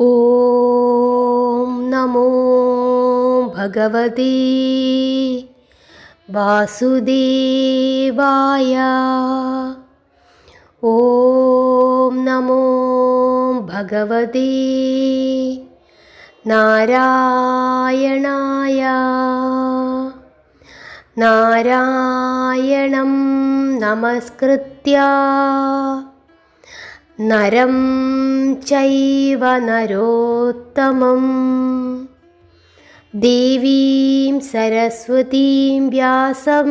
ഓം നമോ ഭഗവതേ വാസുദേവായ. ഓം നമോ ഭഗവതേ നാരായണായ. നാരായണം നമസ്കൃത്യ നരം ചൈവ നരോത്തമം ദേവീം സരസ്വതീം വ്യാസം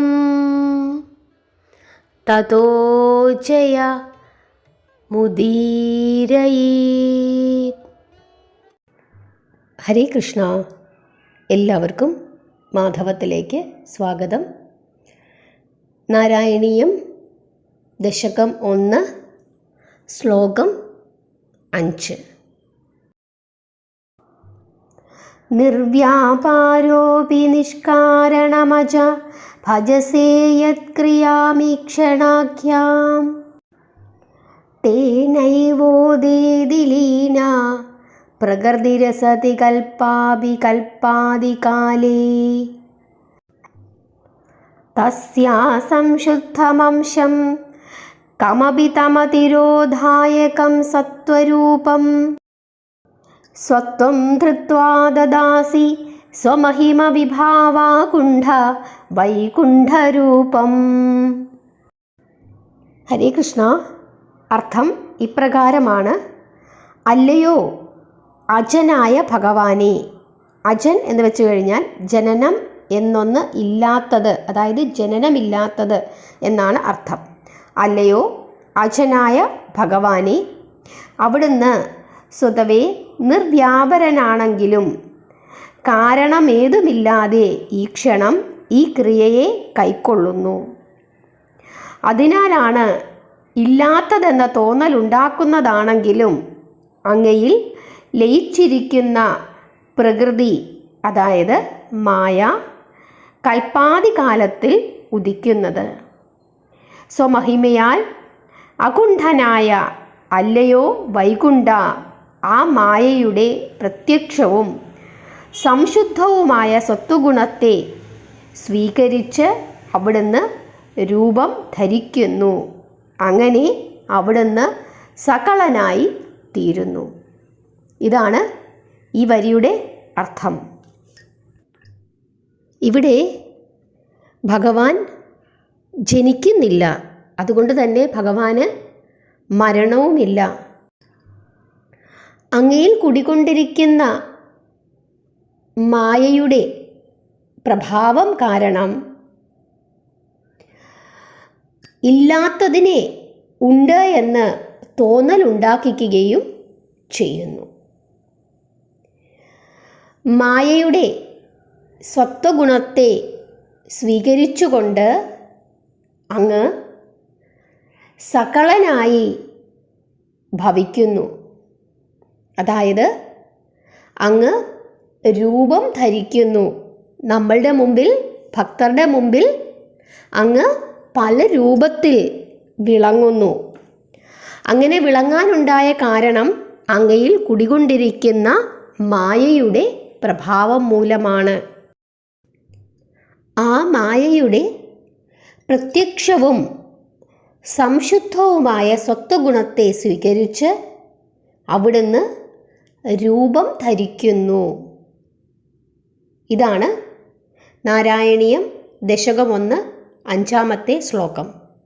തതോ ജയ മുദീരയേത്. ഹരേ കൃഷ്ണ. എല്ലാവർക്കും മാധവത്തിലേക്ക് സ്വാഗതം. നാരായണീയം ദശകം 1 ശ്ലോകം 5. നിർവ്യാപാരോപി നിഷ്കാരണമജ ഭജസേ യത്ക്രിയാമീക്ഷണാഖ്യാം തേനൈവോദേതി ലീനാ പ്രകൃതിരസതി കൽപ്പാപി കൽപ്പാദികാലേ തസ്യാ സംശുദ്ധമംശം കമപി തമതിരോധായകം സത്വരൂപം സ്വത്വം ധൃത്വാ ദദാസി സ്വമഹിമ വിഭാവാകുണ്ഠ വൈകുണ്ഠരൂപം. ഹരേ കൃഷ്ണ. അർത്ഥം ഇപ്രകാരമാണ്: അല്ലയോ അജനായ ഭഗവാനെ. അജൻ എന്ന് വെച്ച് കഴിഞ്ഞാൽ ജനനം എന്നൊന്ന് ഇല്ലാത്തത്, അതായത് ജനനമില്ലാത്തത് എന്നാണ് അർത്ഥം. അല്ലയോ അജനായ ഭഗവാനെ, അവിടുന്ന് സ്വതവേ നിർവ്യാപരനാണെങ്കിലും കാരണമേതുമില്ലാതെ ഈ ക്ഷണം ഈ ക്രിയയെ കൈക്കൊള്ളുന്നു. അതിനാലാണ് ഇല്ലാത്തതെന്ന തോന്നലുണ്ടാക്കുന്നതാണെങ്കിലും അങ്ങയിൽ ലയിച്ചിരിക്കുന്ന പ്രകൃതി, അതായത് മായ, കൽപ്പാദികാലത്തിൽ ഉദിക്കുന്നത്. സ്വമഹിമയാൽ അകുണ്ഠനായ അല്ലയോ വൈകുണ്ഠ, ആ മായയുടെ പ്രത്യക്ഷവും സംശുദ്ധവുമായ സത്വഗുണത്തെ സ്വീകരിച്ച് അവിടുന്ന് രൂപം ധരിക്കുന്നു. അങ്ങനെ അവിടുന്ന് സകലനായി തീരുന്നു. ഇതാണ് ഈ വരിയുടെ അർത്ഥം. ഇവിടെ ഭഗവാൻ ജനിക്കുന്നില്ല, അതുകൊണ്ട് തന്നെ ഭഗവാന് മരണവുമില്ല. അങ്ങയിൽ കുടികൊണ്ടിരിക്കുന്ന മായയുടെ പ്രഭാവം കാരണം ഇല്ലാത്തതിനെ ഉണ്ട് എന്ന് തോന്നലുണ്ടാക്കിക്കുകയും ചെയ്യുന്നു. മായയുടെ സ്വത്വഗുണത്തെ സ്വീകരിച്ചുകൊണ്ട് അങ്ങ് സകലനായി ഭവിക്കുന്നു. അതായത് അങ്ങ് രൂപം ധരിക്കുന്നു. നമ്മളുടെ മുമ്പിൽ, ഭക്തരുടെ മുമ്പിൽ അങ്ങ് പല രൂപത്തിൽ വിളങ്ങുന്നു. അങ്ങനെ വിളങ്ങാനുണ്ടായ കാരണം അങ്ങയിൽ കുടികൊണ്ടിരിക്കുന്ന മായയുടെ പ്രഭാവം മൂലമാണ്. ആ മായയുടെ പ്രത്യക്ഷവും സംശുദ്ധവുമായ സ്വത്വഗുണത്തെ സ്വീകരിച്ച് അവിടുന്ന് രൂപം ധരിക്കുന്നു. ഇതാണ് നാരായണീയം ദശകം 1 5-ാമത്തെ ശ്ലോകം.